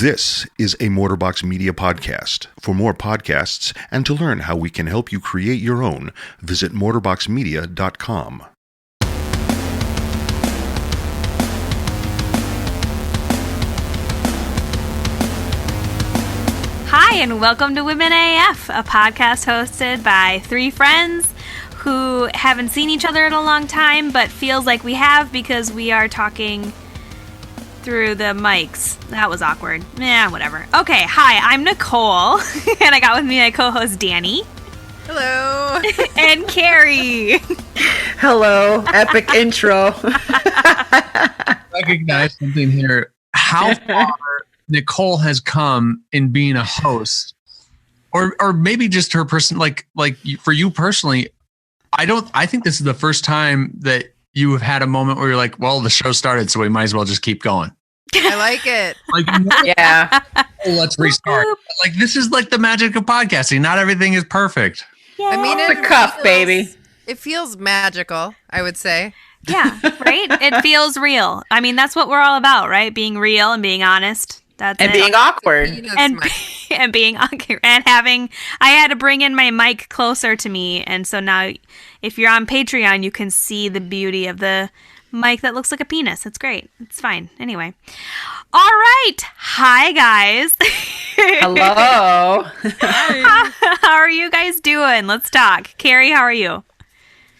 This is a Mortarbox Media podcast. For more podcasts and to learn how we can help you create your own, visit mortarboxmedia.com. Hi, and welcome to Women AF, a podcast hosted by three friends who haven't seen each other in a long time, but feels like we have because we are talking through the mics. That was awkward. Whatever. Okay, hi, I'm Nicole, and I got with me my co-host Danny. Hello. And Carrie. Hello. Epic intro. Recognize something here. How far Nicole has come in being a host, or maybe just her person, like for you personally. I think this is the first time that you have had a moment where you're like, well, the show started, so we might as well just keep going. I like it. Like, Yeah. Let's restart. Like, this is like the magic of podcasting. Not everything is perfect. Yeah. I mean, The cuff, baby. It feels magical, I would say. Yeah, right? It feels real. I mean, that's what we're all about, right? Being real and being honest. That's And it. being awkward. And being awkward and having, I had to bring in my mic closer to me, and so now if you're on Patreon you can see the beauty of the mic that looks like a penis. It's great. It's fine. Anyway, all right, hi guys. Hello. How are you guys doing? Let's talk. Carrie, how are you?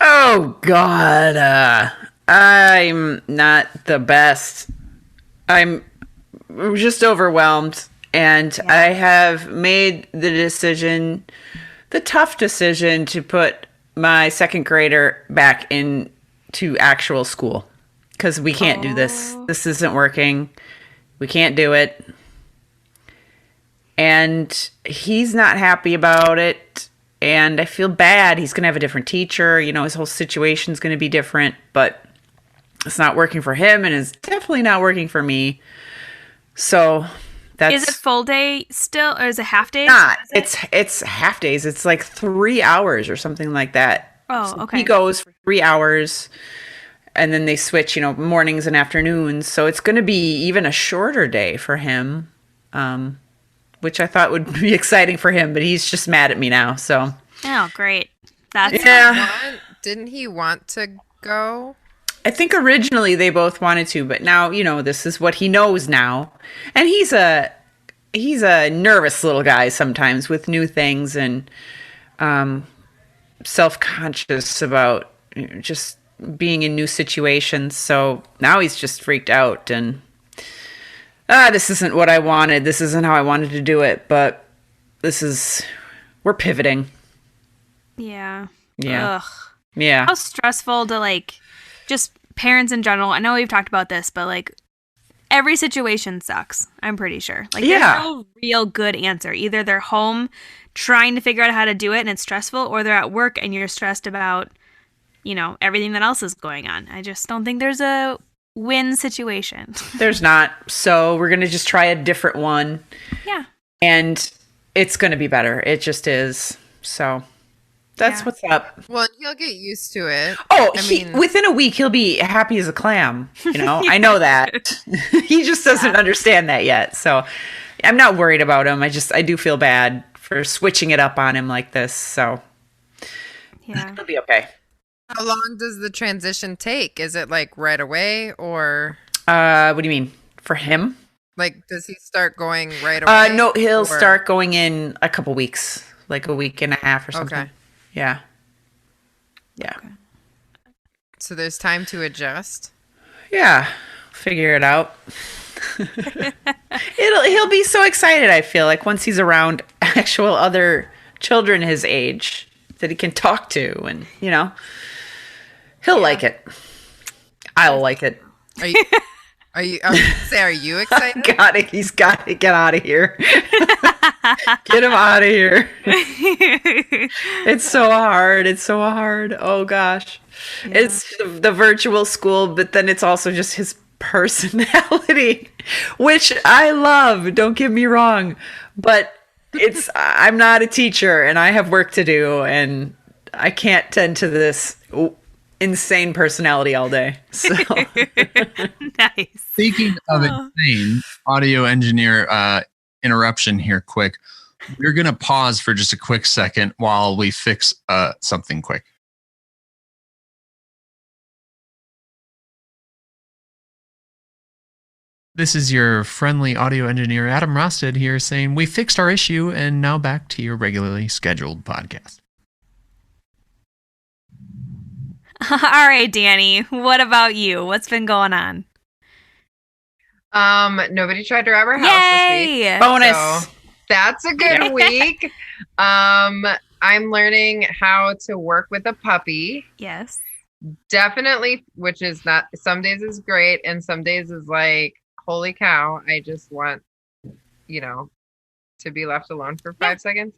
Oh, God. I'm not the best. I'm just overwhelmed. And I have made the tough decision to put my second grader back into actual school. Because we can't do this. This isn't working. We can't do it. And he's not happy about it. And I feel bad. He's going to have a different teacher. You know, his whole situation's going to be different. But it's not working for him, and it's definitely not working for me. So that's... Is it full day still, or is it half day? Not. It's half days. It's like 3 hours or something like that. Oh, So okay. he goes for 3 hours, and then they switch, mornings and afternoons. So it's going to be even a shorter day for him, which I thought would be exciting for him, but he's just mad at me now. So Oh, great. That's Didn't he want to go? I think originally they both wanted to, but now, this is what he knows now. And he's a nervous little guy sometimes with new things, and self-conscious about just being in new situations. So now he's just freaked out, and this isn't what I wanted. This isn't how I wanted to do it, but we're pivoting. Yeah. Yeah. Ugh. Yeah. How stressful to just parents in general. I know we've talked about this, but every situation sucks. I'm pretty sure. There's no real good answer. Either they're home trying to figure out how to do it and it's stressful, or they're at work and you're stressed about, everything that else is going on. I just don't think there's a win situation. There's not. So we're going to just try a different one. Yeah. And it's going to be better. It just is. So that's what's up. Well, he'll get used to it. Oh, I mean, within a week, he'll be happy as a clam. I know that. He just doesn't understand that yet. So I'm not worried about him. I do feel bad for switching it up on him like this. So Yeah. it'll be okay. how long does the transition take? Is it right away, or What do you mean? For him? does he start going right away? No, he'll or- start going in a couple weeks, like a week and a half or something. Okay. Yeah. Yeah. Okay. So there's time to adjust. Yeah. Figure it out. He'll be so excited, I feel like, once he's around actual other children his age that he can talk to, and he'll like it. I'll like it. Are you I was gonna say, are you excited? He's got to get out of here. Get him out of here. It's so hard. Oh gosh. Yeah. It's the virtual school, but then it's also just his personality, which I love. Don't get me wrong, but I'm not a teacher, and I have work to do, and I can't tend to this insane personality all day. So Nice. Speaking of insane, audio engineer interruption here quick. We're going to pause for just a quick second while we fix something quick. This is your friendly audio engineer, Adam Rostad, here saying we fixed our issue and now back to your regularly scheduled podcast. All right, Danny, what about you? What's been going on? Nobody tried to rob our house this week. Yay! bonus. So that's a good week. I'm learning how to work with a puppy. Yes. Definitely, which is not, some days is great and some days is like, holy cow, I just want, to be left alone for 5 seconds.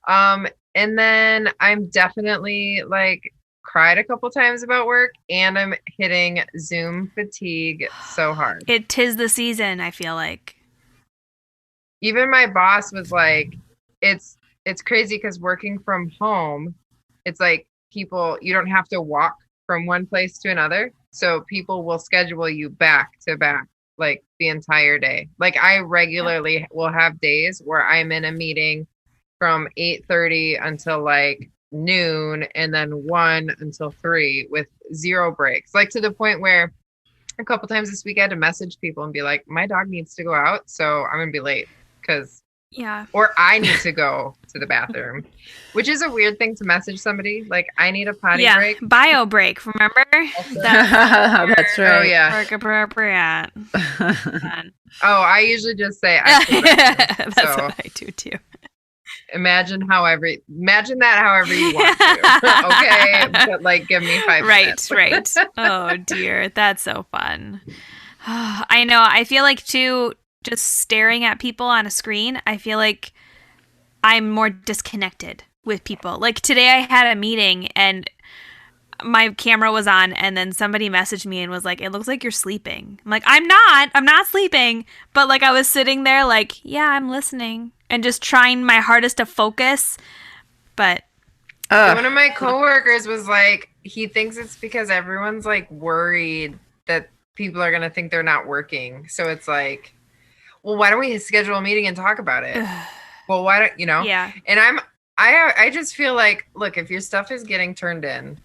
And then I'm definitely like cried a couple times about work, and I'm hitting Zoom fatigue so hard. It 'tis the season, I feel like. Even my boss was like, it's crazy because working from home, it's like people, you don't have to walk from one place to another. So people will schedule you back to back, like the entire day. Like I regularly will have days where I'm in a meeting from 8:30 until like noon, and then 1 until 3 with 0 breaks. Like to the point where a couple times this week I had to message people and be like, my dog needs to go out, so I'm gonna be late or I need to go to the bathroom, which is a weird thing to message somebody. Like I need a potty break. Bio break, remember? That's right. Oh yeah. Work appropriate. Oh, I usually just say I feel better. That's So what I do too. imagine that however you want to. Okay, but like give me 5 minutes. Right. Oh dear, that's so fun. I know. I feel like too, just staring at people on a screen, I feel like I'm more disconnected with people. Like today I had a meeting and my camera was on, and then somebody messaged me and was like, it looks like you're sleeping. I'm like, I'm not sleeping. But like I was sitting there like, yeah, I'm listening and just trying my hardest to focus. But one of my coworkers was like, he thinks it's because everyone's like worried that people are going to think they're not working. So it's like, well, why don't we schedule a meeting and talk about it? Well, why don't, yeah. And I just feel like, look, if your stuff is getting turned in,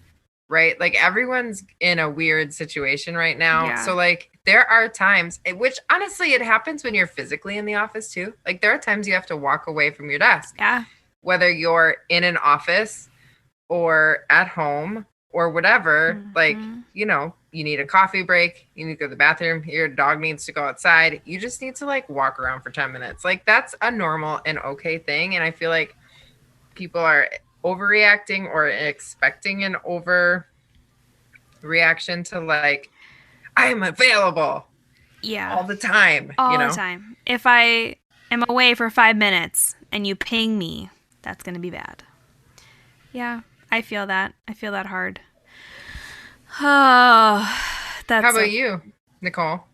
right? Like everyone's in a weird situation right now. Yeah. So like there are times, which honestly, it happens when you're physically in the office too. Like there are times you have to walk away from your desk. Yeah. Whether you're in an office or at home or whatever, like, you need a coffee break, you need to go to the bathroom, your dog needs to go outside. You just need to like walk around for 10 minutes. Like that's a normal and okay thing. And I feel like people are overreacting or expecting an overreaction to like, I am available all the time. All the time. If I am away for 5 minutes and you ping me, that's going to be bad. Yeah, I feel that. I feel that hard. Oh, that's. How about you, Nicole?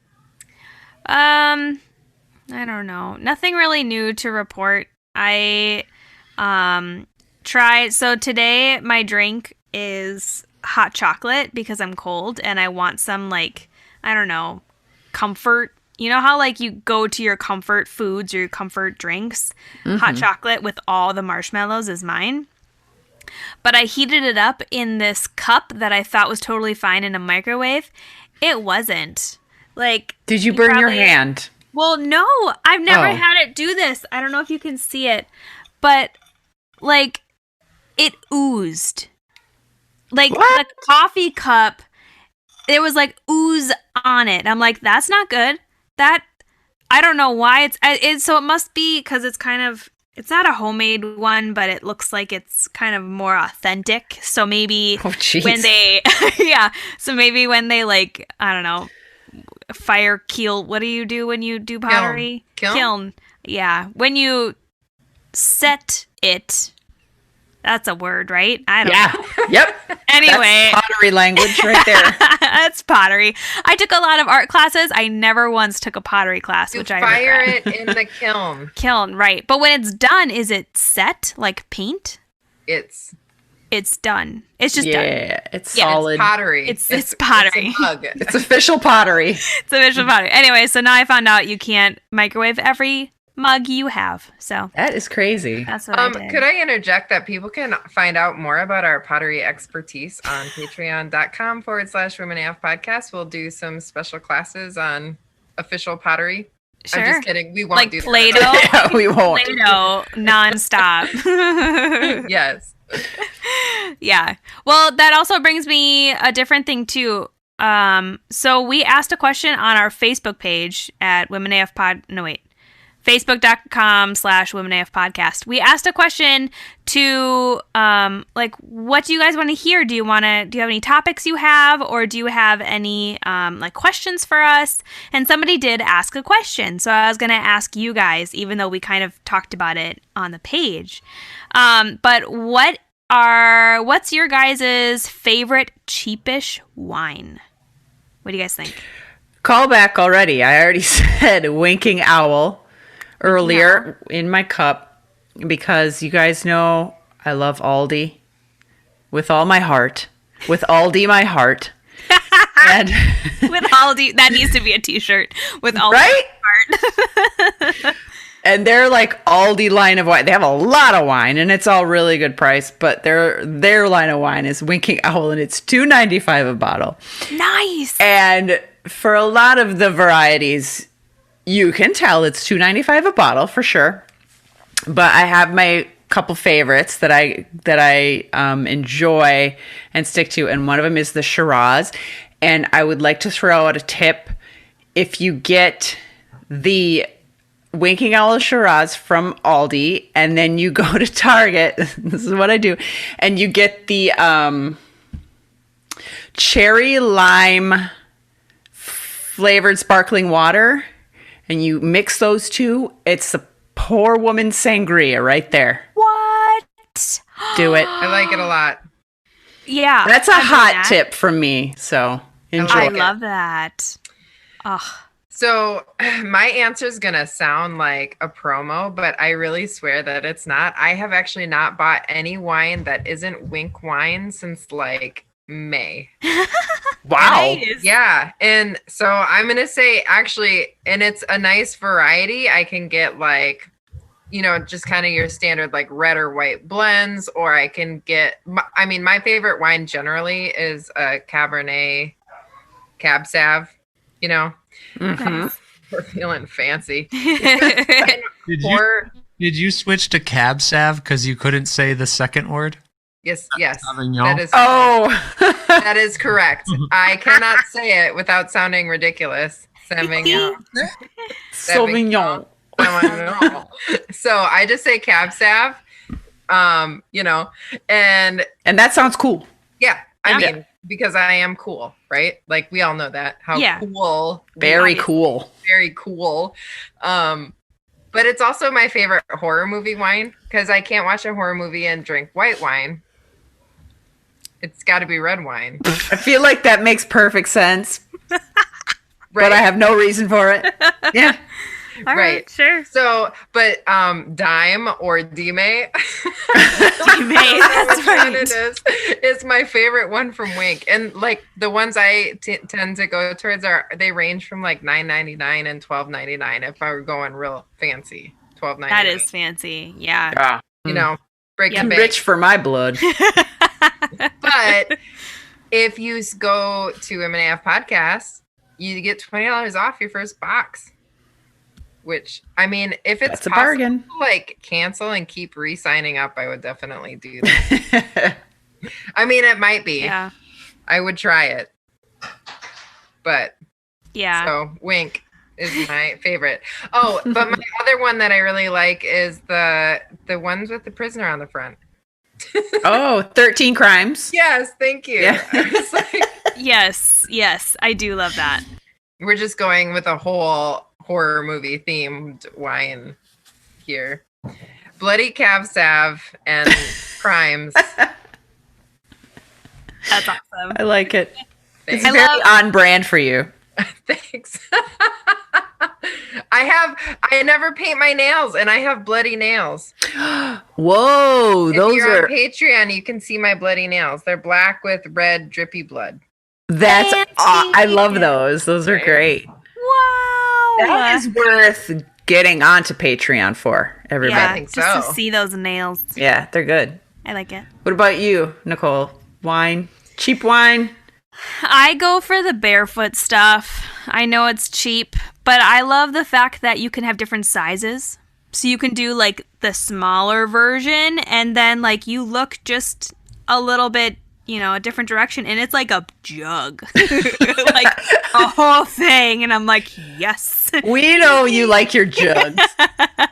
I don't know. Nothing really new to report. I tried. So today my drink is hot chocolate because I'm cold and I want some like, I don't know, comfort. You know how like you go to your comfort foods or your comfort drinks? Hot chocolate with all the marshmallows is mine. But I heated it up in this cup that I thought was totally fine in a microwave. It wasn't. Like, did you burn your hand? Well, no, I've never had it do this. I don't know if you can see it, but like it oozed. Like the coffee cup, there was like ooze on it. I'm like, that's not good. That, I don't know why it's so it must be because it's kind of, it's not a homemade one, but it looks like it's kind of more authentic. So maybe when they, so maybe when they like, I don't know, fire keel, what do you do when you do pottery? Kiln. Yeah. When you set it, that's a word, right? I don't know. Yep. Anyway. That's pottery language right there. That's pottery. I took a lot of art classes. I never once took a pottery class, which I fire regret. it in the kiln. Kiln, right. But when it's done, is it set like paint? It's it's done. It's just done. Yeah, it's Yeah, it's solid. Pottery. It's pottery. It's a mug. It's official pottery. It's official pottery. Anyway, so now I found out you can't microwave every mug you have. So That is crazy. that's what I did. Could I interject that people can find out more about our pottery expertise on patreon.com/Women AF podcast. We'll do some special classes on official pottery. Sure. I'm just kidding. We won't Like do that. Play-Doh? Yeah, we won't. Play-Doh nonstop. Yes. Yeah. Well, that also brings me a different thing too. So we asked a question on our Facebook page at Facebook.com/Women AF podcast. We asked a question to, like, what do you guys want to hear? Do you have any topics you have, or do you have any, like, questions for us? And somebody did ask a question. So I was going to ask you guys, even though we kind of talked about it on the page. But what's your guys' favorite cheapish wine? What do you guys think? Call back already. I already said Winking Owl earlier in my cup because you guys know I love Aldi with all my heart. With Aldi, my heart. And With Aldi, that needs to be a t-shirt. With Aldi, right? heart. And they're like Aldi line of wine. They have a lot of wine, and it's all really good price. But their line of wine is Winking Owl, and it's $2.95 a bottle. Nice. And for a lot of the varieties, you can tell it's $2.95 a bottle for sure. But I have my couple favorites that I enjoy and stick to, and one of them is the Shiraz. And I would like to throw out a tip: if you get the Winking Owl Shiraz from Aldi, and then you go to Target, this is what I do, and you get the cherry lime flavored sparkling water, and you mix those two, it's the poor woman sangria right there. What? Do it. I like it a lot. Yeah. That's a I'm doing hot that. tip from me, so enjoy. I like it. love that. Oh, So my answer is going to sound like a promo, but I really swear that it's not. I have actually not bought any wine that isn't Wink wine since like May. Wow. nice. Yeah. And so I'm going to say actually, and it's a nice variety. I can get like, just kind of your standard like red or white blends, or I can get, my favorite wine generally is a Cabernet Cab Sav, Mm-hmm. We're feeling fancy. Did you, Or, did you switch to Cab Sav because you couldn't say the second word? yes, Sauvignon? that is Oh. that is correct. I cannot say it without sounding ridiculous. Sauvignon. Sauvignon. Sauvignon. So I just say Cab Sav, and And that sounds cool. yeah, I Yeah. mean, because I am cool, right? Like we all know that. How Yeah. cool. Very cool. Very cool. But it's also my favorite horror movie wine because I can't watch a horror movie and drink white wine. It's got to be red wine. I feel like that makes perfect sense, Right. but I have no reason for it. Yeah. All right. Sure. So, but Dime or Dime, That's which one right. it is my favorite one from Wink. And like the ones I tend to go towards they range from like $9.99 and $12.99 if I were going real fancy. $12.99. That is fancy. Yeah. Yeah. Break Yeah. the bank. Rich for my blood. But if you go to Women AF Podcast, you get $20 off your first box. Which, I mean, if it's That's a possible bargain. to, like cancel and keep re-signing up, I would definitely do that. I mean, it might be. Yeah. I would try it. But Yeah. so Wink is my favorite. Oh, but my other one that I really like is the ones with the prisoner on the front. Oh, 13 Crimes. Yes, thank you. Yeah. I was like, Yes. I do love that. we're just going with a whole horror movie themed wine here. Bloody Cab Sav and Crimes. That's awesome. I like it. It's Thanks. very on brand for you. Thanks. I never paint my nails, and I have bloody nails. Whoa, If those you're are on Patreon, you can see my bloody nails. They're black with red drippy blood. that's I love those. Those are Right. great. Wow. That is worth getting onto Patreon for everybody. yeah, think just to so. see those nails. Yeah, they're good. I like it. What about you, Nicole? Wine? Cheap wine? I go for the barefoot stuff. I know it's cheap, but I love the fact that you can have different sizes. So you can do like the smaller version, and then like you look just a little bit, a different direction, and it's like a jug. Like a whole thing. And I'm like, yes. We know you like your jugs.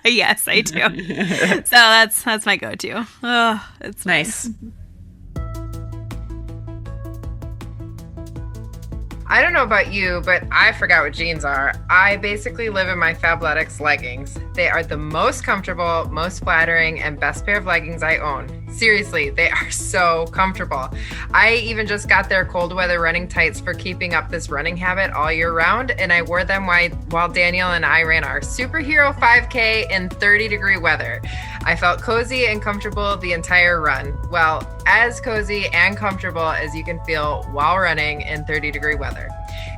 Yes, I do. So that's my go-to. Oh, it's Nice. I don't know about you, but I forgot what jeans are. I basically live in my Fabletics leggings. They are the most comfortable, most flattering, and best pair of leggings I own. Seriously, they are so comfortable. I even just got their cold weather running tights for keeping up this running habit all year round, and I wore them while Daniel and I ran our superhero 5K in 30-degree weather. I felt cozy and comfortable the entire run. Well, as cozy and comfortable as you can feel while running in 30-degree weather.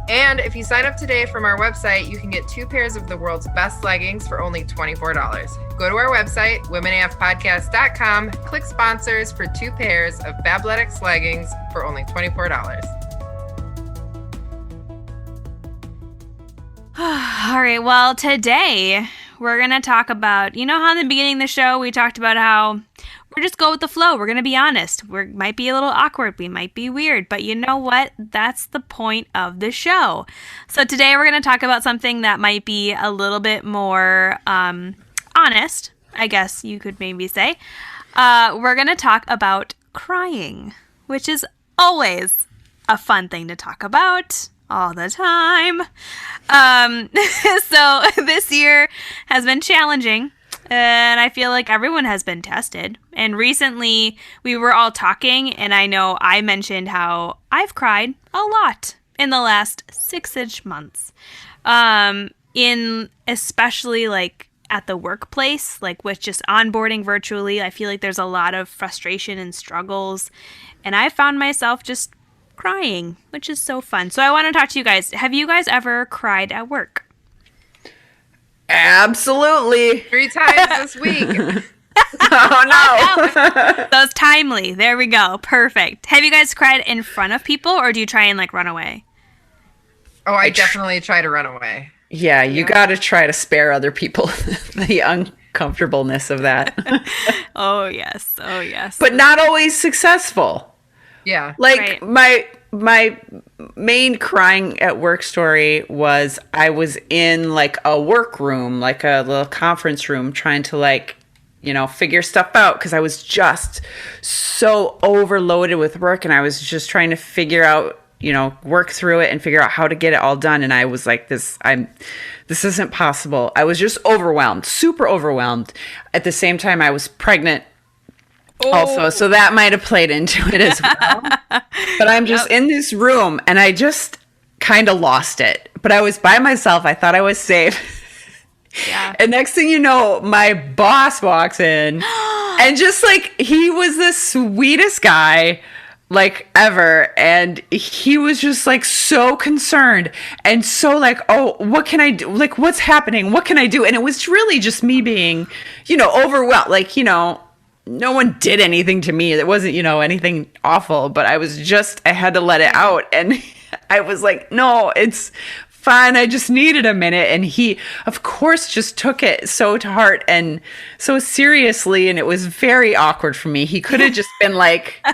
And if you sign up today from our website, you can get 2 pairs of the world's best leggings for only $24. Go to our website, womenafpodcast.com, click sponsors for 2 pairs of Fabletics leggings for only $24. All right, well, today we're going to talk about, how in the beginning of the show we talked about how we're just go with the flow. We're going to be honest. We might be a little awkward. We might be weird. But you know what? That's the point of the show. So today we're going to talk about something that might be a little bit more honest, I guess you could maybe say. We're going to talk about crying, which is always a fun thing to talk about. All the time. So this year has been challenging, and I feel like everyone has been tested. And recently we were all talking, and I know I mentioned how I've cried a lot in the last 6-ish months. In especially like at the workplace, like with just onboarding virtually, I feel like there's a lot of frustration and struggles, and I found myself just crying, which is so fun. So I want to talk to you guys. Have you guys ever cried at work? Absolutely. 3 times this week. Oh, no. Those timely. There we go. Perfect. Have you guys cried in front of people, or do you try and like run away? Oh, I definitely try to run away. Yeah, you got to try to spare other people the uncomfortableness of that. Oh, yes. Oh, yes. But not always successful. Yeah. Like Right. my main crying at work story was I was in like a workroom, like a little conference room, trying to figure stuff out because I was just so overloaded with work, and I was just trying to figure out, work through it and figure out how to get it all done. And I was like, this isn't possible. I was just overwhelmed, super overwhelmed. At the same time, I was pregnant. Also, so that might have played into it as well. But I'm just in this room, and I just kind of lost it. But I was by myself. I thought I was safe. Yeah. And next thing you know, my boss walks in, and just like he was the sweetest guy like ever, and he was just like so concerned and so like, oh, what can I do? Like, what's happening? What can I do? And it was really just me being, overwhelmed. Like, no one did anything to me. It wasn't, anything awful, but I had to let it out. And I was like, no, it's fine. I just needed a minute. And he, of course, just took it so to heart and so seriously. And it was very awkward for me. He could have just been like,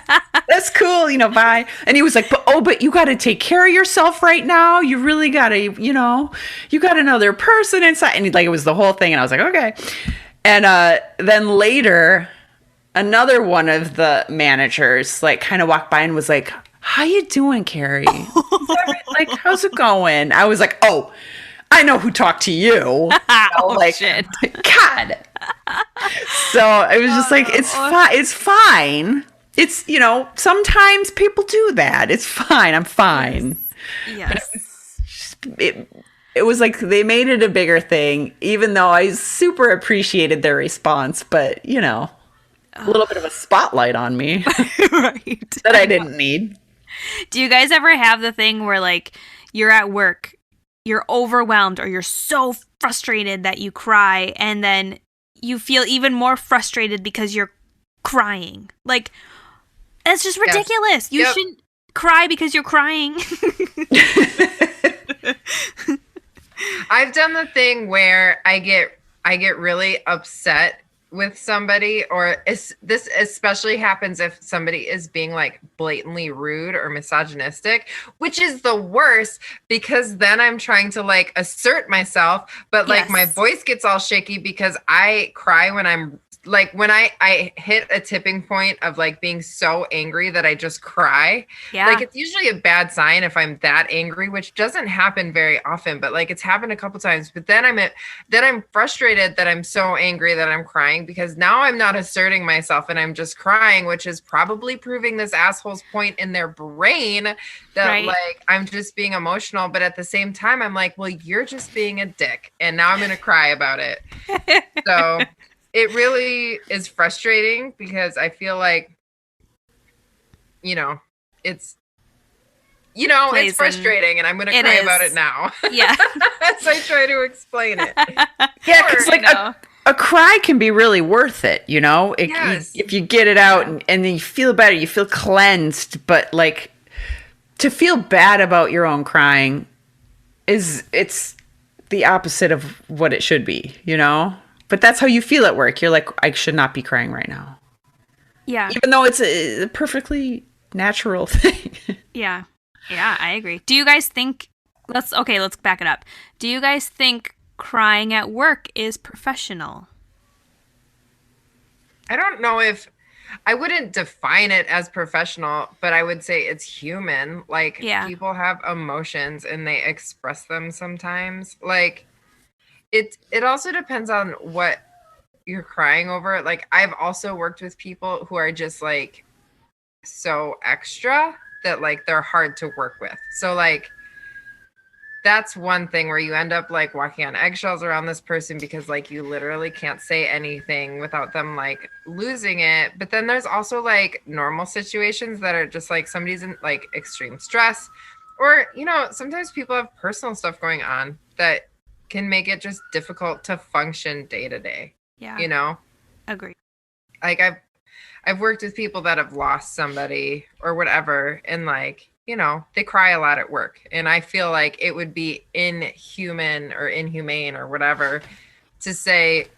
that's cool, bye. And he was like, but you got to take care of yourself right now. You really got to, you got another person inside. And it was the whole thing. And I was like, okay. And then later, another one of the managers kind of walked by and was like, how you doing, Carrie? Like, how's it going? I was like, oh, I know who talked to you. Shit. God. So it was just like, it's fine. It's fine. It's, sometimes people do that. It's fine. I'm fine. Yes. It it was like they made it a bigger thing, even though I super appreciated their response. But, you know, a little bit of a spotlight on me Right. that I didn't need. Do you guys ever have the thing where, like, you're at work, you're overwhelmed, or you're so frustrated that you cry, and then you feel even more frustrated because you're crying? Like, it's just ridiculous. You shouldn't cry because you're crying. I've done the thing where I get really upset with somebody, or this especially happens if somebody is being like blatantly rude or misogynistic, which is the worst, because then I'm trying to like assert myself, but like my voice gets all shaky because I cry when I'm like, when I hit a tipping point of like being so angry that I just cry. Like, it's usually a bad sign if I'm that angry, which doesn't happen very often, but like it's happened a couple times. But then I'm frustrated that I'm so angry that I'm crying, because now I'm not asserting myself and I'm just crying, which is probably proving this asshole's point in their brain that like I'm just being emotional. But at the same time, I'm like, well, you're just being a dick, and now I'm going to cry about it. So it really is frustrating, because I feel like, it's frustrating, and I'm going to cry about it now. Yeah. As I try to explain it. Yeah, because like a cry can be really worth it, you know? If you get it out and then you feel better, you feel cleansed. But like, to feel bad about your own crying it's the opposite of what it should be, you know? But that's how you feel at work. You're like, I should not be crying right now. Yeah. Even though it's a perfectly natural thing. Yeah. Yeah, I agree. Do you guys think, let's back it up. Do you guys think crying at work is professional? I don't know if, I wouldn't define it as professional, but I would say it's human. Like, people have emotions and they express them sometimes. Like, it also depends on what you're crying over. Like, I've also worked with people who are just like so extra that like they're hard to work with. So like, that's one thing where you end up like walking on eggshells around this person, because like you literally can't say anything without them like losing it. But then there's also like normal situations that are just like somebody's in like extreme stress, or sometimes people have personal stuff going on that can make it just difficult to function day to day. Yeah. Agree. Like, I've worked with people that have lost somebody or whatever, and like, they cry a lot at work. And I feel like it would be inhuman or inhumane or whatever to say,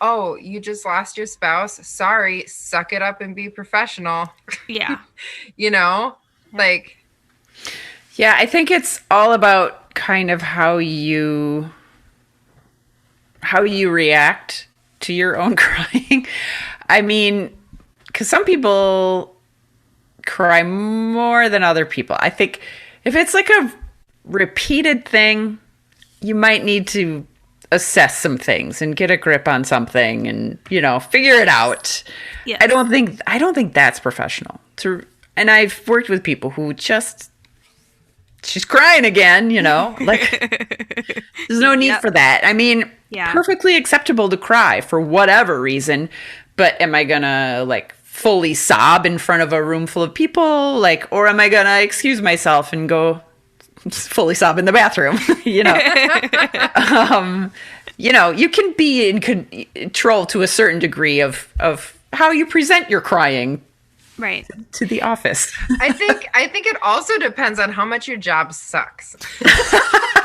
oh, you just lost your spouse. Sorry, suck it up and be professional. Yeah. Like. Yeah, I think it's all about kind of how you react to your own crying. I mean, because some people cry more than other people. I think if it's like a repeated thing, you might need to assess some things and get a grip on something and, figure it out. Yes. I don't think that's professional. And I've worked with people who she's crying again, like there's no need for that. I mean, perfectly acceptable to cry for whatever reason, but am I gonna like fully sob in front of a room full of people, like, or am I gonna excuse myself and go fully sob in the bathroom? You can be in control to a certain degree of how you present your crying. Right. To the office. I think it also depends on how much your job sucks.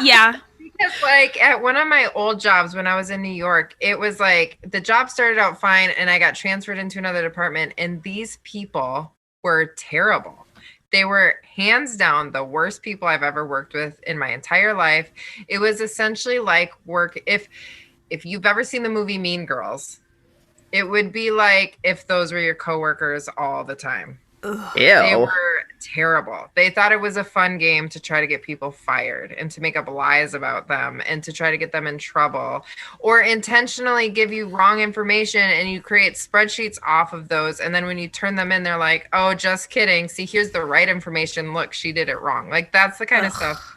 Yeah. Because like at one of my old jobs when I was in New York, it was like the job started out fine and I got transferred into another department, and these people were terrible. They were hands down the worst people I've ever worked with in my entire life. It was essentially like work. If you've ever seen the movie Mean Girls, it would be like if those were your coworkers all the time. Ugh. They were terrible. They thought it was a fun game to try to get people fired and to make up lies about them and to try to get them in trouble, or intentionally give you wrong information, and you create spreadsheets off of those. And then when you turn them in, they're like, oh, just kidding. See, here's the right information. Look, she did it wrong. Like, that's the kind of stuff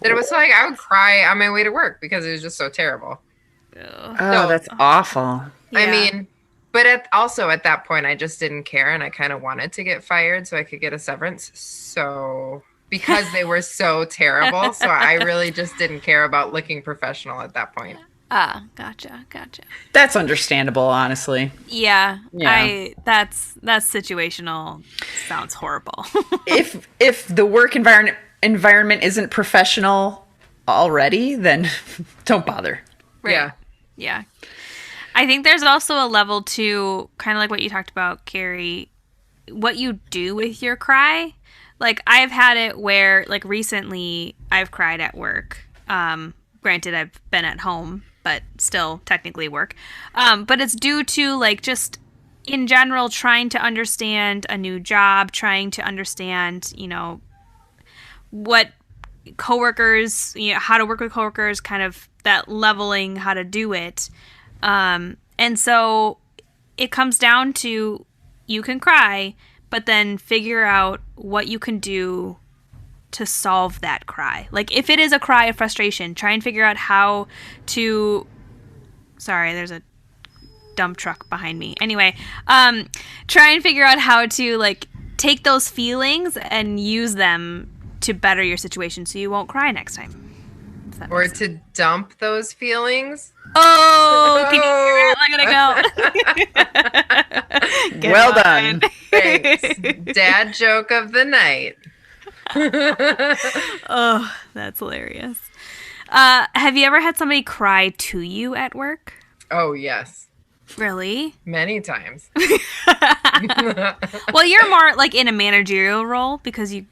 that it was like I would cry on my way to work because it was just so terrible. Oh, So- that's awful. I Yeah. mean, but also at that point, I just didn't care, and I kind of wanted to get fired so I could get a severance. So because they were so terrible, so I really just didn't care about looking professional at that point. Gotcha. That's understandable, honestly. Yeah, Yeah. that's situational. Sounds horrible. If the work environment isn't professional already, then don't bother. Yeah. Yeah. I think there's also a level to kind of like what you talked about, Carrie, what you do with your cry. Like I've had it where like recently I've cried at work. Granted I've been at home, but still technically work. But it's due to like just in general trying to understand a new job, trying to understand, what coworkers, how to work with coworkers, kind of that leveling, how to do it. And so it comes down to you can cry, but then figure out what you can do to solve that cry. Like if it is a cry of frustration, try and figure out how to. Sorry, there's a dump truck behind me. Anyway, try and figure out how to like take those feelings and use them to better your situation so you won't cry next time. If that Or makes sense. to dump those feelings. Oh, can you hear it? Look at it go. Good Well one. done. Thanks. Dad joke of the night. Oh, that's hilarious. Have you ever had somebody cry to you at work? Oh, yes. Really? Many times. Well, you're more like in a managerial role because you're.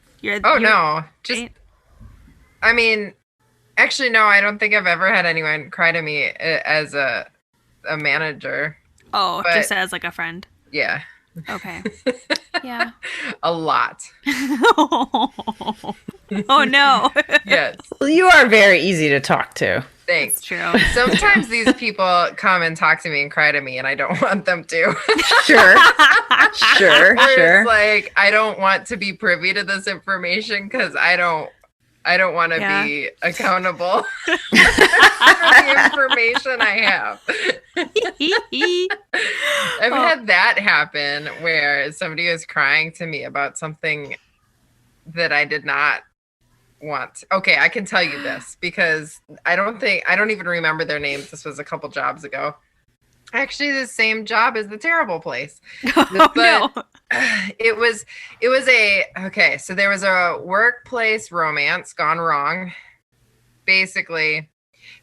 Oh, you're- no. Just, right? I mean, actually, no, I don't think I've ever had anyone cry to me as a manager. Oh, but- just as like a friend. Yeah. Okay. Yeah. A lot. Oh no. Yes. Well, you are very easy to talk to. Thanks. It's true. Sometimes these people come and talk to me and cry to me, and I don't want them to. Sure. Sure, Or sure. it's like I don't want to be privy to this information because I don't want to Yeah. be accountable for the information I have. I've had that happen where somebody was crying to me about something that I did not want. Okay, I can tell you this because I don't even remember their names. This was a couple jobs ago. Actually, the same job as the terrible place. Oh no. It was so there was a workplace romance gone wrong, basically.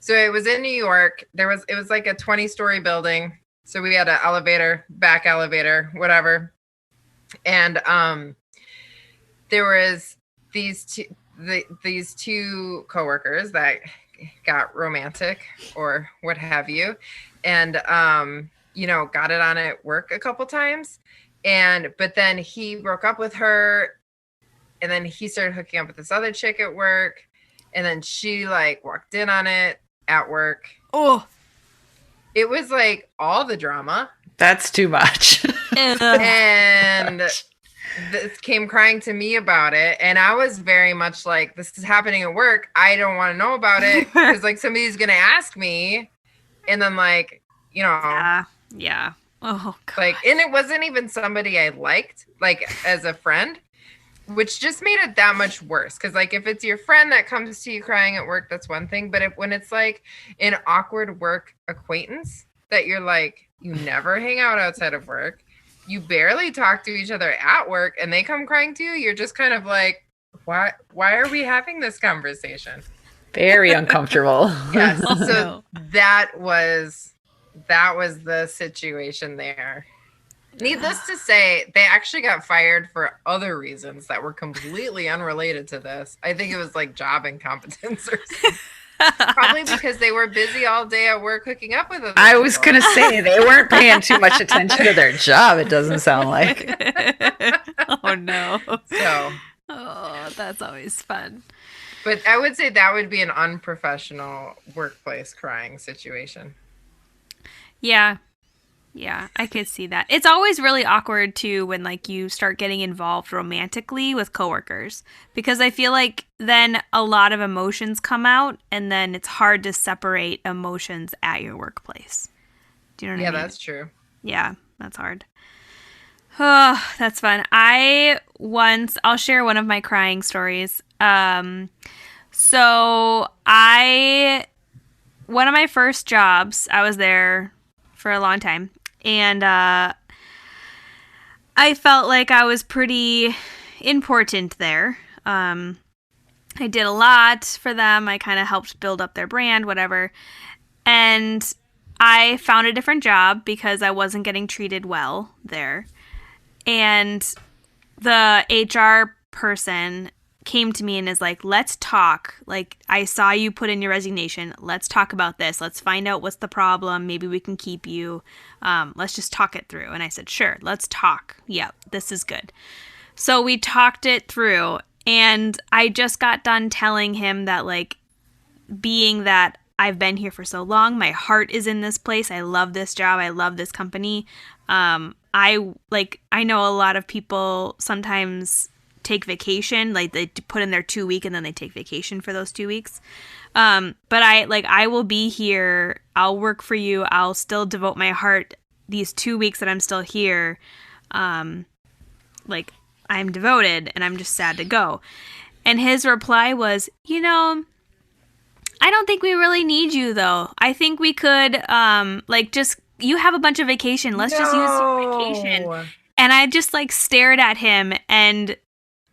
So it was in New York. It was like a 20-story building. So we had an elevator, back elevator, whatever. And there was these two coworkers that got romantic or what have you, and got it on at work a couple times. But then he broke up with her, and then he started hooking up with this other chick at work, and then she like walked in on it at work. Oh. It was like all the drama, That's too much. and this came crying to me about it, and I was very much like, this is happening at work. I don't want to know about it because like somebody's gonna ask me, and then like Yeah. Oh god. like, and it wasn't even somebody I liked, like as a friend, which just made it that much worse. Because like, if it's your friend that comes to you crying at work, that's one thing. But when it's like an awkward work acquaintance that you're like, you never hang out outside of work, you barely talk to each other at work, and they come crying to you, you're just kind of like, why are we having this conversation? Very uncomfortable. Yes. Oh, So no. that was the situation there. Needless to say, they actually got fired for other reasons that were completely unrelated to this. I think it was like job incompetence or something. Probably because they were busy all day at work hooking up with other I was people. going to say they weren't paying too much attention to their job, it doesn't sound like. Oh no. So, Oh, that's always fun. but I would say that would be an unprofessional workplace crying situation. Yeah. Yeah, I could see that. It's always really awkward too when like you start getting involved romantically with coworkers because I feel like then a lot of emotions come out and then it's hard to separate emotions at your workplace. Do you know what I mean? Yeah, that's true. Yeah, that's hard. Oh, that's fun. I'll share one of my crying stories. So one of my first jobs, I was there for a long time. And I felt like I was pretty important there. I did a lot for them. I kind of helped build up their brand, whatever. And I found a different job because I wasn't getting treated well there. And the HR person came to me and is like, let's talk. Like, I saw you put in your resignation. Let's talk about this. Let's find out what's the problem. Maybe we can keep you. Let's just talk it through. And I said, sure, let's talk. Yeah, this is good. So we talked it through. And I just got done telling him that, like, being that I've been here for so long, my heart is in this place. I love this job. I love this company. I know a lot of people sometimes take vacation, like they put in their 2 week and then they take vacation for those 2 weeks. But I will be here. I'll work for you. I'll still devote my heart these 2 weeks that I'm still here. I'm devoted and I'm just sad to go. And his reply was, I don't think we really need you though. I think we could, you have a bunch of vacation. Let's just use your vacation. And I just stared at him and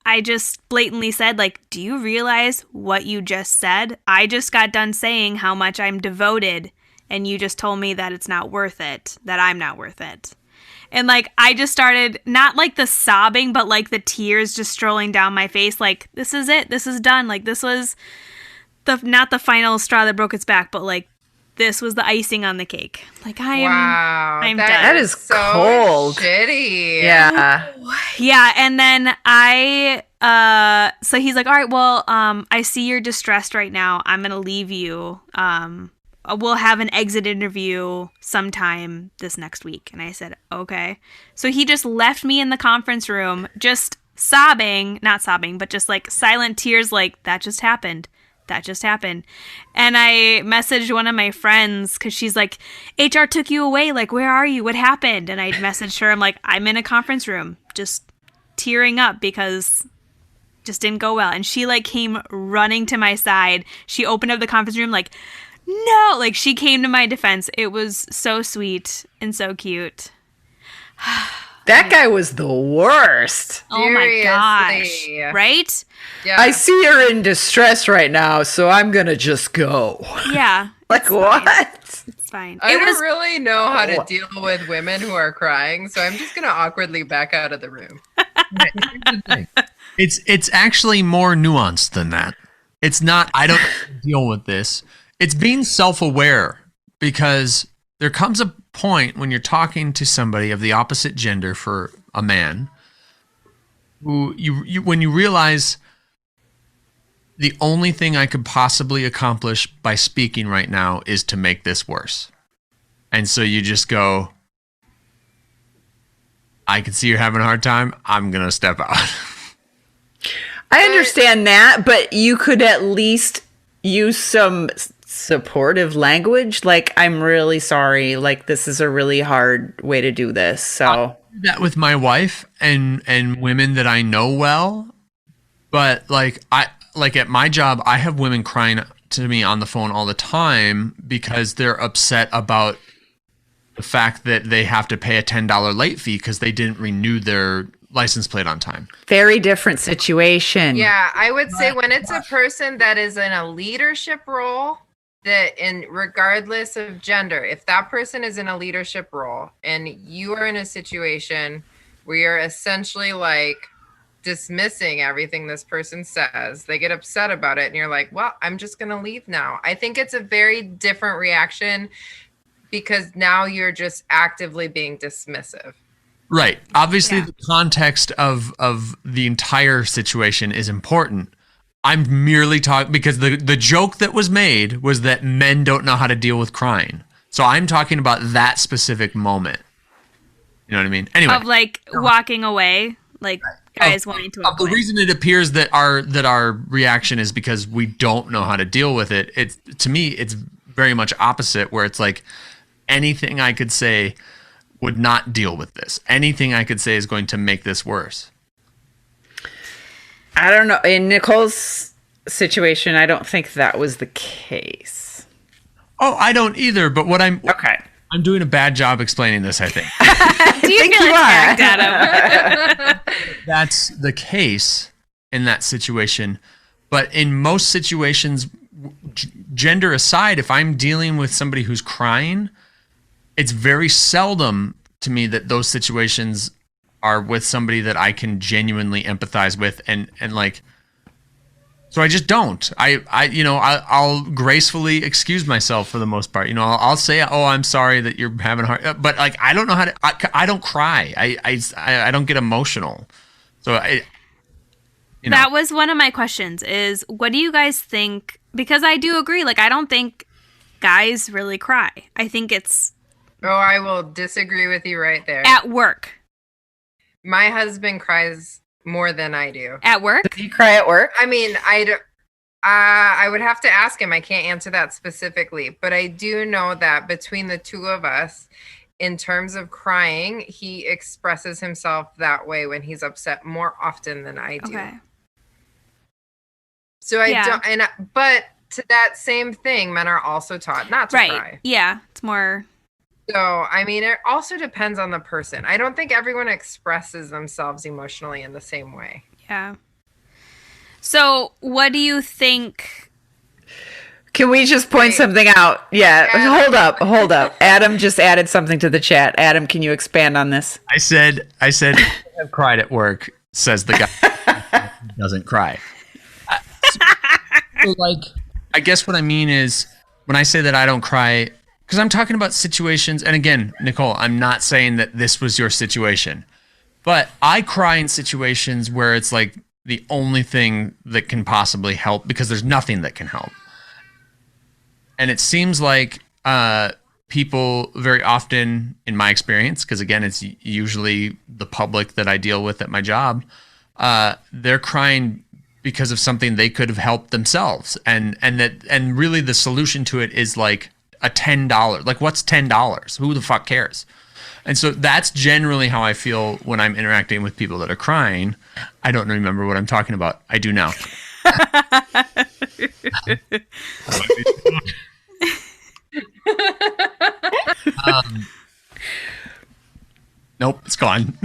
I just blatantly said, do you realize what you just said? I just got done saying how much I'm devoted, and you just told me that it's not worth it, that I'm not worth it. And, I just started, not, the sobbing, but, the tears just strolling down my face, this is it, this is done. This was not the final straw that broke its back, but, this was the icing on the cake. I'm done. That is so cold. Shitty. Yeah. Yeah, and then so he's like, all right, well, I see you're distressed right now. I'm going to leave you. We'll have an exit interview sometime this next week. And I said, okay. So he just left me in the conference room, just sobbing, not sobbing, but just silent tears, that just happened. That just happened. And I messaged one of my friends because she's like, HR took you away. Where are you? What happened? And I messaged her. I'm like, I'm in a conference room just tearing up because just didn't go well. And she came running to my side. She opened up the conference room no, she came to my defense. It was so sweet and so cute. That guy was the worst. Oh my gosh. Right? Yeah. I see you're in distress right now, so I'm going to just go. Yeah. What? It's fine. I don't really know how to deal with women who are crying, so I'm just going to awkwardly back out of the room. It's actually more nuanced than that. It's not, I don't deal with this. It's being self-aware, because there comes a point when you're talking to somebody of the opposite gender, for a man, who when you realize the only thing I could possibly accomplish by speaking right now is to make this worse. And so you just go, I can see you're having a hard time. I'm going to step out. I understand that, but you could at least use some supportive language. I'm really sorry. this is a really hard way to do this. So I do that with my wife and women that I know well. But at my job, I have women crying to me on the phone all the time because they're upset about the fact that they have to pay a $10 late fee because they didn't renew their license plate on time. Very different situation. Yeah, I would say when it's a person that is in a leadership role, that regardless of gender, if that person is in a leadership role and you are in a situation where you're essentially dismissing everything this person says, they get upset about it and you're like, well, I'm just going to leave now. I think it's a very different reaction because now you're just actively being dismissive. Right. Obviously, the context of the entire situation is important. I'm merely talking because the joke that was made was that men don't know how to deal with crying. So I'm talking about that specific moment. You know what I mean? Anyway, Of like walking away, like guys wanting to the avoid. reason it appears that our reaction is because we don't know how to deal with it. It's, to me, it's very much opposite, where it's like anything I could say would not deal with this. Anything I could say is going to make this worse. I don't know. In Nicole's situation, I don't think that was the case. Oh, I don't either. But Okay. I'm doing a bad job explaining this, I think. Do you feel attacked, Adam? That's the case in that situation. But in most situations, gender aside, if I'm dealing with somebody who's crying, it's very seldom to me that those situations are with somebody that I can genuinely empathize with, and like, so I just don't. I'll gracefully excuse myself for the most part. I'll say, "Oh, I'm sorry that you're having a hard," but like, I don't know how to. I don't cry. I don't get emotional. So That was one of my questions. Is what do you guys think? Because I do agree. Like, I don't think guys really cry. I think it's Oh, I will disagree with you right there. at work. My husband cries more than I do. At work? Do you cry at work? I mean, I would have to ask him. I can't answer that specifically, but I do know that between the two of us, in terms of crying, he expresses himself that way when he's upset more often than I do. Okay. So I Yeah. don't, but to that same thing, men are also taught not to Right. cry. Yeah. It's more. So, I mean, it also depends on the person. I don't think everyone expresses themselves emotionally in the same way. Yeah. So, what do you think? Can we just point Wait. something out? Yeah. Adam. Hold up. Adam just added something to the chat. Adam, can you expand on this? I said, I've cried at work, says the guy who doesn't cry. So, like, I guess what I mean is when I say that I don't cry, because I'm talking about situations, and again, Nicole, I'm not saying that this was your situation, but I cry in situations where it's like the only thing that can possibly help, because there's nothing that can help. And it seems like people very often, in my experience, because again, it's usually the public that I deal with at my job, they're crying because of something they could have helped themselves, and really the solution to it is like a $10. Like, what's $10? Who the fuck cares? And so that's generally how I feel when I'm interacting with people that are crying. I don't remember what I'm talking about. I do now. Nope, it's gone.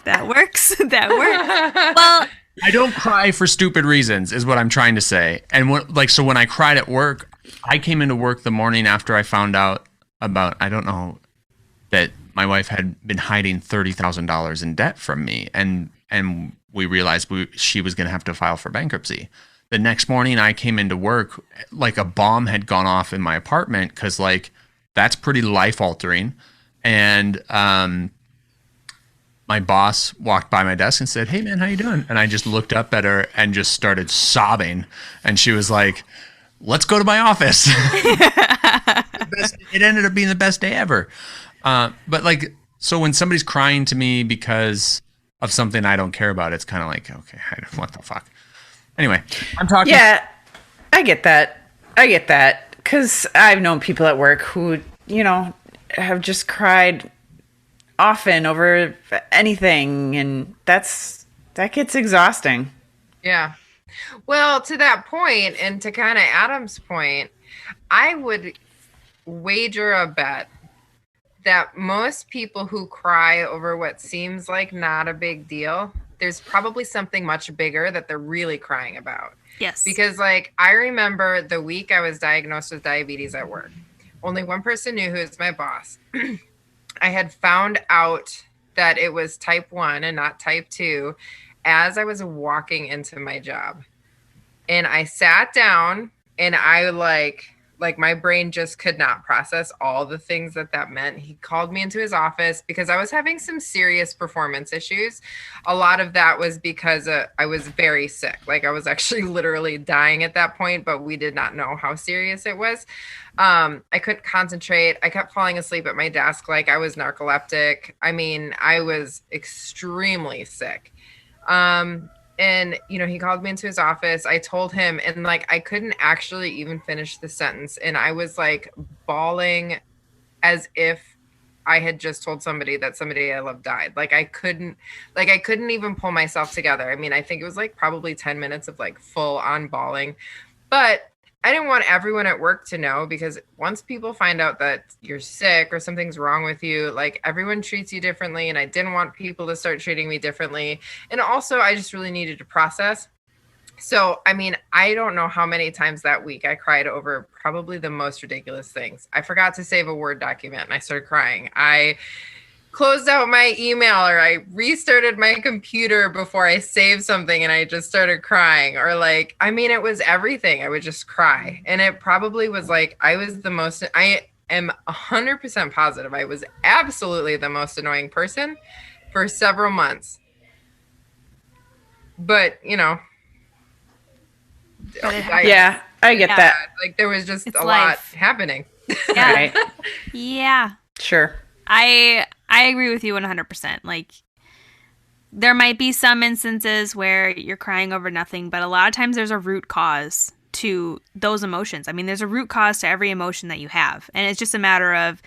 That works. That works. Well, I don't cry for stupid reasons, is what I'm trying to say. And so when I cried at work, I came into work the morning after I found out about, I don't know, that my wife had been hiding $30,000 in debt from me, and we realized she was going to have to file for bankruptcy. The next morning, I came into work like a bomb had gone off in my apartment, because like that's pretty life altering. And my boss walked by my desk and said, "Hey man, how you doing?" And I just looked up at her and just started sobbing. And she was like, "Let's go to my office." It ended up being the best day ever. But like, so when somebody's crying to me because of something I don't care about, it's kind of like, okay, what the fuck? Anyway, I'm talking. Yeah, I get that. Because I've known people at work who, have just cried often over anything, and that gets exhausting. Yeah. Well, to that point, and to kind of Adam's point, I would wager a bet that most people who cry over what seems like not a big deal, there's probably something much bigger that they're really crying about. yes. Because like, I remember the week I was diagnosed with diabetes at work. Only one person knew, who was my boss. I had found out that it was type 1 and not type 2 as I was walking into my job. And I sat down and I like like my brain just could not process all the things that meant. He called me into his office because I was having some serious performance issues. A lot of that was because I was very sick. Like I was actually literally dying at that point, but we did not know how serious it was. I couldn't concentrate. I kept falling asleep at my desk like I was narcoleptic. I mean, I was extremely sick. And, you know, he called me into his office. I told him, and like, I couldn't actually even finish the sentence. And I was like bawling as if I had just told somebody that somebody I love died. I couldn't even pull myself together. I mean, I think it was like probably 10 minutes of like full on bawling, but I didn't want everyone at work to know, because once people find out that you're sick or something's wrong with you, like everyone treats you differently. And I didn't want people to start treating me differently. And also I just really needed to process. So, I mean, I don't know how many times that week I cried over probably the most ridiculous things. I forgot to save a Word document and I started crying. I closed out my email, or I restarted my computer before I saved something and I just started crying. Or like, I mean, it was everything. I would just cry. And it probably was like, I am 100% positive I was absolutely the most annoying person for several months. But, you know. I get that. Like there was just it's a life. lot happening. Yeah. Right. Yeah. Sure. I agree with you 100%. Like, there might be some instances where you're crying over nothing, but a lot of times there's a root cause to those emotions. I mean, there's a root cause to every emotion that you have. And it's just a matter of,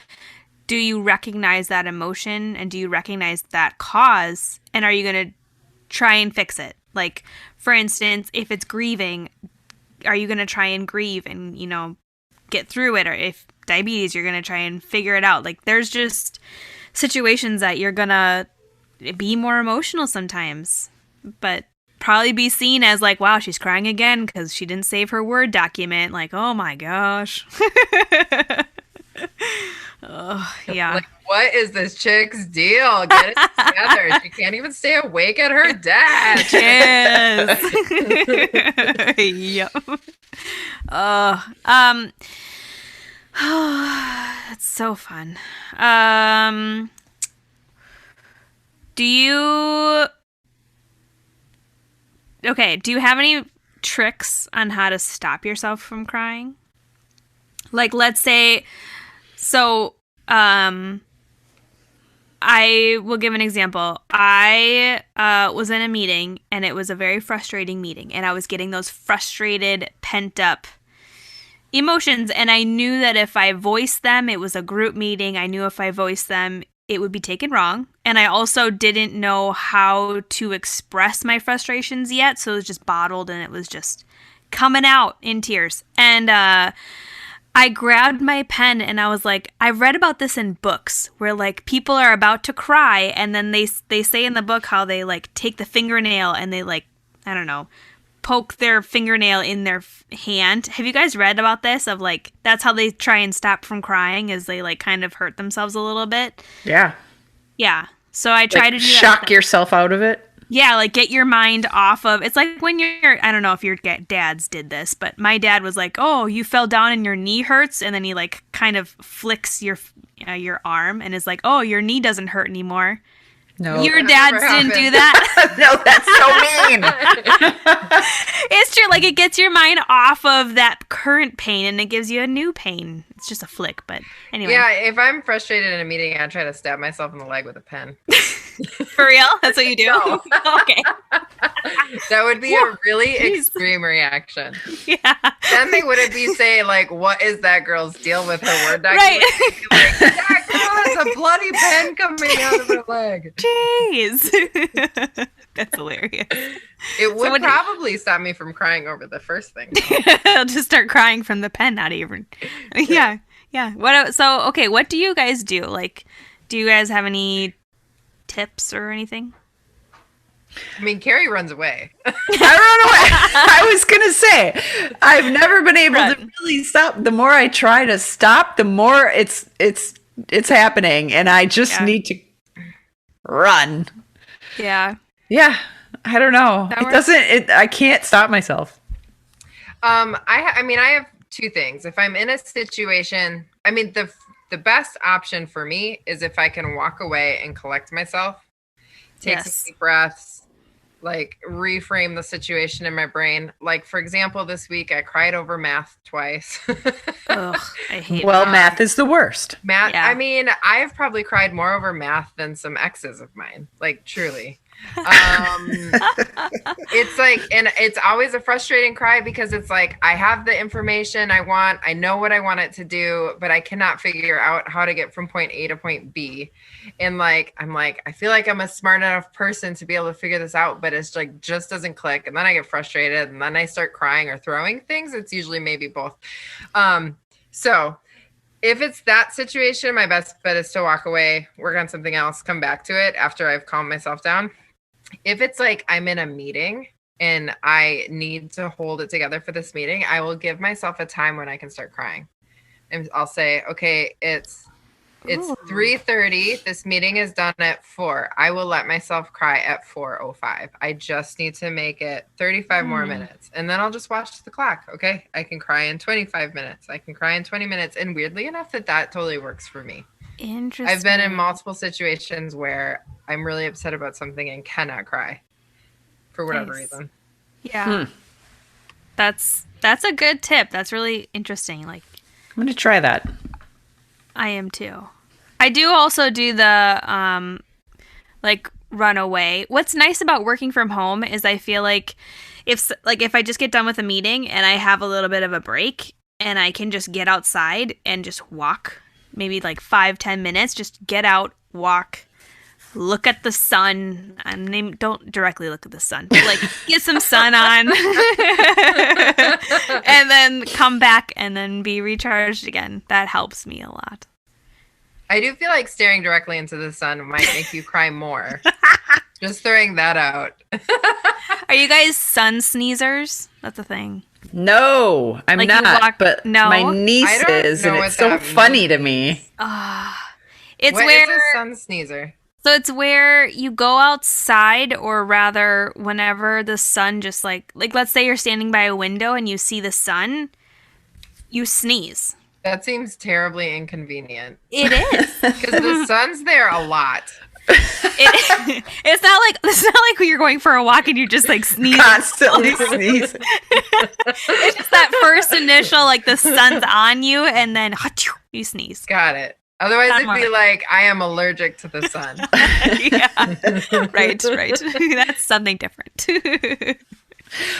do you recognize that emotion and do you recognize that cause? And are you going to try and fix it? Like, for instance, if it's grieving, are you going to try and grieve and, you know, get through it? Or if diabetes, you're going to try and figure it out. Like, there's just situations that you're going to be more emotional sometimes, but probably be seen as like, wow, she's crying again because she didn't save her Word document. Like, oh my gosh. Oh, yeah. Like, what is this chick's deal? Get it together. She can't even stay awake at her desk. Yes. Yep. That's so fun. Do you have any tricks on how to stop yourself from crying? Like, let's say, I will give an example. I was in a meeting, and it was a very frustrating meeting, and I was getting those frustrated, pent up emotions, and I knew that if I voiced them, it was a group meeting. I knew if I voiced them, it would be taken wrong. And I also didn't know how to express my frustrations yet, so it was just bottled, and it was just coming out in tears. And I grabbed my pen and I was like, I read about this in books where like people are about to cry, and then they say in the book how they like take the fingernail and they like, I don't know, poke their fingernail in their hand. Have you guys read about this? Of like, that's how they try and stop from crying, is they like kind of hurt themselves a little bit. Yeah. Yeah. So I try to do that. Shock yourself out of it. Yeah, like get your mind off of, it's like when you're, I don't know if your dads did this, but my dad was like, oh, you fell down and your knee hurts. And then he like kind of flicks your arm and is like, oh, your knee doesn't hurt anymore. No. Your dads didn't do that. No, that's so mean. It's true. Like, it gets your mind off of that current pain and it gives you a new pain. It's just a flick, but anyway. Yeah, if I'm frustrated in a meeting, I try to stab myself in the leg with a pen. For real? That's what you do? No. Okay. That would be a really extreme reaction. Yeah. Then they wouldn't be saying, like, what is that girl's deal with her Word document? Right. Like, that girl has a bloody pen coming out of her leg. Jeez. That's hilarious. It would probably stop me from crying over the first thing. I'll just start crying from the pen, not even. Yeah. Yeah. What do you guys do? Like, do you guys have any tips or anything? I mean, Carrie runs away. I run away. I was gonna say, I've never been able to really stop. The more I try to stop, the more it's happening, and I just need to run. Yeah. Yeah. I don't know. I can't stop myself. I have two things. If I'm in a situation, I mean, the best option for me is if I can walk away and collect myself, take some deep breaths, like reframe the situation in my brain. Like, for example, this week I cried over math twice. Ugh, I hate math is the worst. Math. Yeah. I mean, I've probably cried more over math than some exes of mine. Like, truly. It's like, and it's always a frustrating cry because it's like, I have the information I want, I know what I want it to do, but I cannot figure out how to get from point A to point B. And like, I'm like, I feel like I'm a smart enough person to be able to figure this out, but it's like, just doesn't click. And then I get frustrated and then I start crying or throwing things. It's usually maybe both. So if it's that situation, my best bet is to walk away, work on something else, come back to it after I've calmed myself down. If it's like I'm in a meeting and I need to hold it together for this meeting, I will give myself a time when I can start crying. And I'll say, okay, it's 3:30. This meeting is done at 4. I will let myself cry at 4:05. I just need to make it 35 more minutes. And then I'll just watch the clock. Okay. I can cry in 25 minutes. I can cry in 20 minutes. And weirdly enough, that totally works for me. Interesting. I've been in multiple situations where I'm really upset about something and cannot cry for whatever reason. Yeah. That's a good tip. That's really interesting. Like, I'm going to try that. I am too. I do also do the like run away. What's nice about working from home is I feel like if I just get done with a meeting and I have a little bit of a break and I can just get outside and just walk, maybe like 5-10 minutes, just get out, walk, look at the sun. And don't directly look at the sun, but like get some sun on and then come back and then be recharged again. That helps me a lot. I do feel like staring directly into the sun might make you cry more. Just throwing that out. Are you guys sun sneezers? That's a thing. No, I'm Like you not. walk- but no? my niece I don't is, know and what it's so that funny means. to me. It's What where is a sun sneezer? so it's where you go outside, or rather, whenever the sun just like let's say you're standing by a window and you see the sun, you sneeze. That seems terribly inconvenient. It is. Because the sun's there a lot. It's not like when you're going for a walk and you just like sneeze. Constantly sneezing. It's just that first initial, like the sun's on you, and then you sneeze. Got it. Otherwise, Not it'd be much. like, I am allergic to the sun. Yeah. Right. That's something different.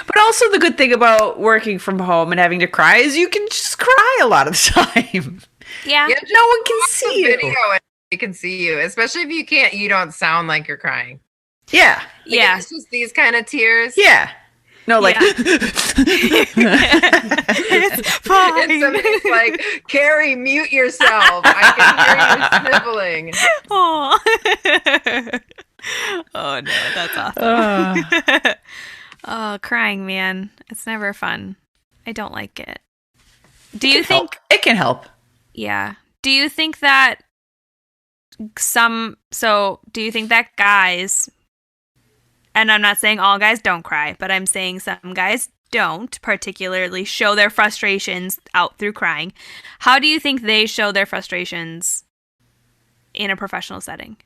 But also the good thing about working from home and having to cry is you can just cry a lot of the time. Yeah. Yeah, just No one can watch see the you. video and you can see you, especially if you don't sound like you're crying. Yeah. Like, Yeah. It's just these kind of tears. Yeah. No, like, Yeah. It's fine. And somebody's like, Carrie, mute yourself. I can hear you sniveling. Aw. Oh no, that's awesome. Oh, crying, man. It's never fun. I don't like it. Do you think it can help. Yeah. Do you think that do you think that guys, and I'm not saying all guys don't cry, but I'm saying some guys don't particularly show their frustrations out through crying. How do you think they show their frustrations in a professional setting?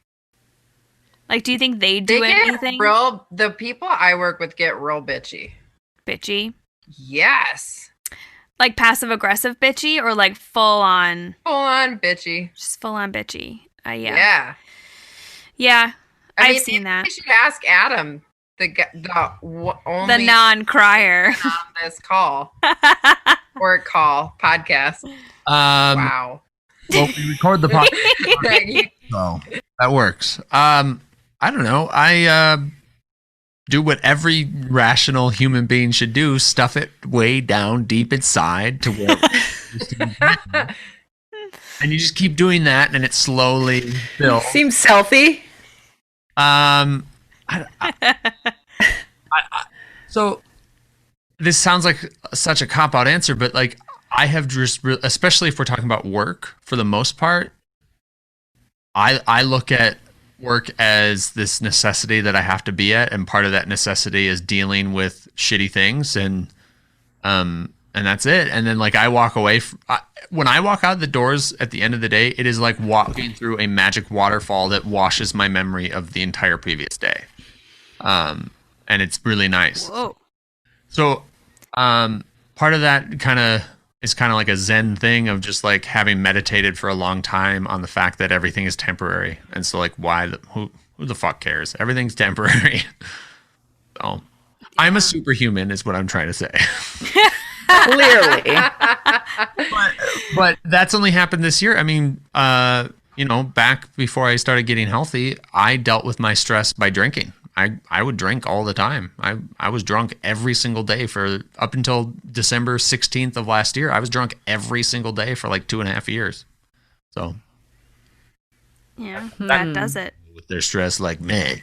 Like, do you think they do anything? The people I work with get real bitchy. Bitchy? Yes. Like passive aggressive bitchy, or like full on bitchy. Just full on bitchy. Yeah. Yeah. Yeah. I I've mean, seen maybe that. We should ask Adam, only The non-crier. on this call or podcast. Wow. Well, we record the podcast, so that works. I don't know. I do what every rational human being should do: stuff it way down deep inside to where. And you just keep doing that, and it slowly builds. Seems healthy. So this sounds like such a cop-out answer, but like I have just, especially if we're talking about work, for the most part, I look at work as this necessity that I have to be at, and part of that necessity is dealing with shitty things, and and that's it. And then like I walk away. When I walk out the doors at the end of the day, it is like walking through a magic waterfall that washes my memory of the entire previous day. And it's really nice. Whoa. So, part of that is kind of like a Zen thing of just like having meditated for a long time on the fact that everything is temporary. And so like, who the fuck cares? Everything's temporary. So I'm a superhuman is what I'm trying to say. Clearly. But that's only happened this year. I mean, back before I started getting healthy, I dealt with my stress by drinking. I would drink all the time. I was drunk every single day for up until December 16th of last year. I was drunk every single day for like 2.5 years. So yeah, that does it. With their stress like me.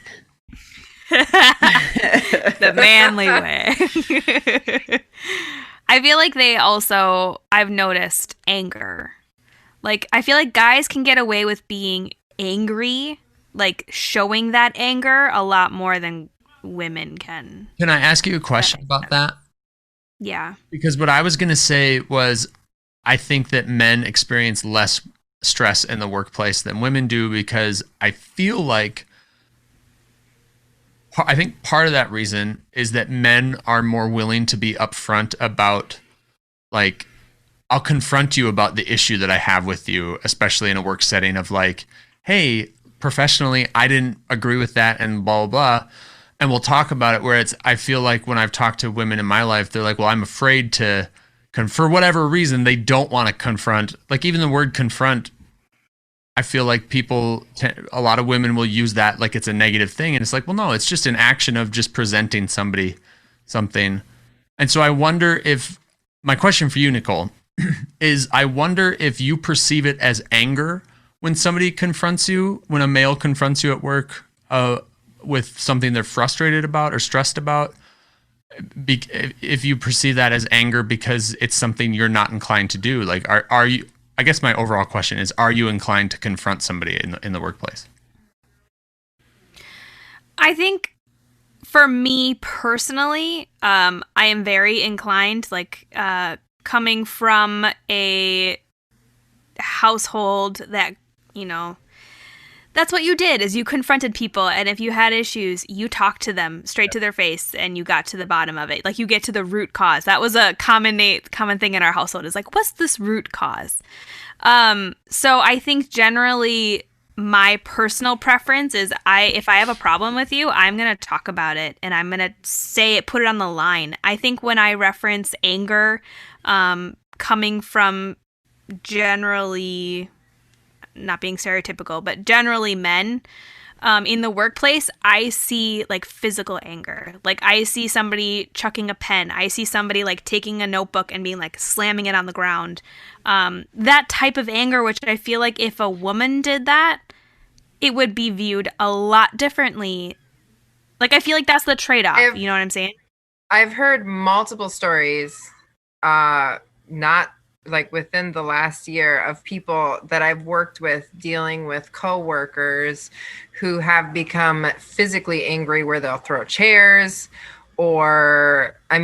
The manly way. I feel like I've noticed anger. Like, I feel like guys can get away with being angry, like showing that anger a lot more than women can. Can I ask you a question about that? Yeah. Because what I was going to say was, I think that men experience less stress in the workplace than women do, because I feel like, I think part of that reason is that men are more willing to be upfront about, like, I'll confront you about the issue that I have with you, especially in a work setting of like, hey, professionally, I didn't agree with that and blah, blah, blah. And we'll talk about it, where I feel like when I've talked to women in my life, they're like, well, I'm afraid to, for whatever reason, they don't want to confront. Like even the word confront, I feel like a lot of women will use that like it's a negative thing. And it's like, well, no, it's just an action of just presenting somebody something. And so I wonder if, my question for you, Nicole, is I wonder if you perceive it as anger when somebody confronts you, when a male confronts you at work with something they're frustrated about or stressed about, if you perceive that as anger because it's something you're not inclined to do. Like, are you, I guess my overall question is, are you inclined to confront somebody in the workplace? I think for me personally, I am very inclined, like, coming from a household that, that's what you did, is you confronted people, and if you had issues, you talked to them straight to their face and you got to the bottom of it. Like, you get to the root cause. That was a common thing in our household, is like, what's this root cause? So I think generally my personal preference is if I have a problem with you, I'm going to talk about it and I'm going to say it, put it on the line. I think when I reference anger, coming from generally, not being stereotypical, but generally men, in the workplace, I see like physical anger. Like I see somebody chucking a pen. I see somebody like taking a notebook and being like slamming it on the ground. That type of anger, which I feel like if a woman did that, it would be viewed a lot differently. Like I feel like that's the trade-off. You know what I'm saying? I've heard multiple stories, not like within the last year, of people that I've worked with dealing with coworkers who have become physically angry, where they'll throw chairs, or I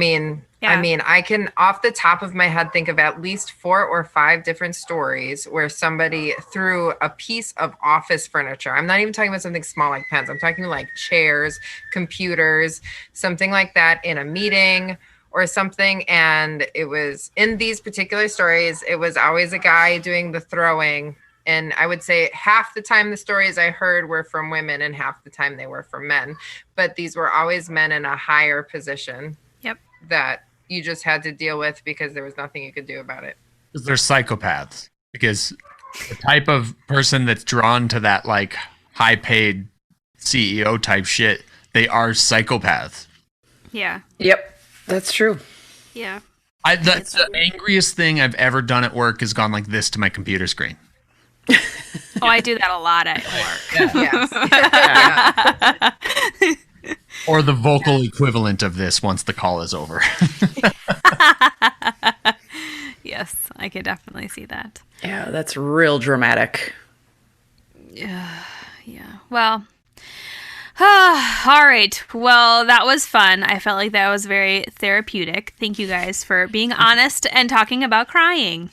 can off the top of my head think of at least 4 or 5 different stories where somebody threw a piece of office furniture. I'm not even talking about something small like pens. I'm talking like chairs, computers, something like that in a meeting or something. And it was, in these particular stories, it was always a guy doing the throwing. And I would say half the time the stories I heard were from women and half the time they were from men. But these were always men in a higher position. Yep. That you just had to deal with because there was nothing you could do about it. Because they're psychopaths. Because the type of person that's drawn to that like high paid CEO type shit, they are psychopaths. Yeah. Yep. That's true. Yeah. That's the angriest thing I've ever done at work, has gone like this to my computer screen. Oh, I do that a lot at work. Yes. Or the vocal equivalent of this once the call is over. Yes, I could definitely see that. Yeah, that's real dramatic. Yeah. Well, All right. Well, that was fun. I felt like that was very therapeutic. Thank you guys for being honest and talking about crying.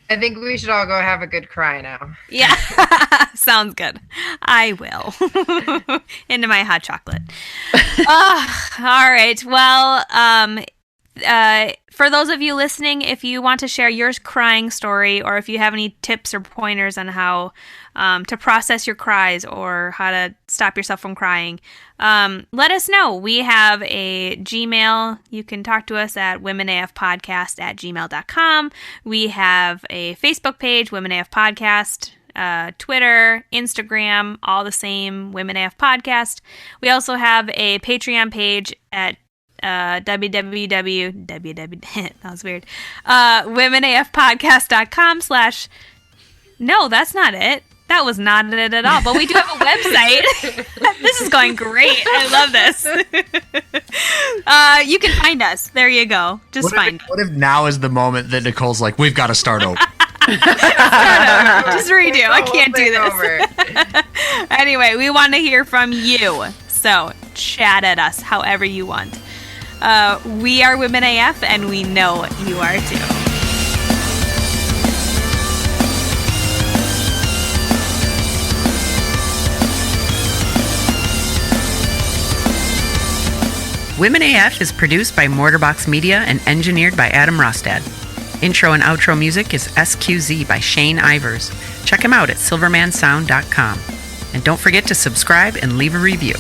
I think we should all go have a good cry now. Yeah. Sounds good. I will. Into my hot chocolate. All right. Well, for those of you listening, if you want to share your crying story, or if you have any tips or pointers on how to process your cries or how to stop yourself from crying, let us know. We have a Gmail. You can talk to us at womenafpodcast@gmail.com. We have a Facebook page, Women AF Podcast. Twitter, Instagram, all the same, Women AF Podcast. We also have a Patreon page at www that was weird, womenafpodcast.com/ no, that's not it. That was not it at all. But we do have a website. This is going great. I love this. You can find us. There you go. Just find us. What if now is the moment that Nicole's like, we've got to start over? Just redo. I can't do this. Anyway, we want to hear from you. So chat at us however you want. We are Women AF, and we know you are too. Women AF is produced by Mortarbox Media and engineered by Adam Rostad. Intro and outro music is SQZ by Shane Ivers. Check him out at silvermansound.com. And don't forget to subscribe and leave a review.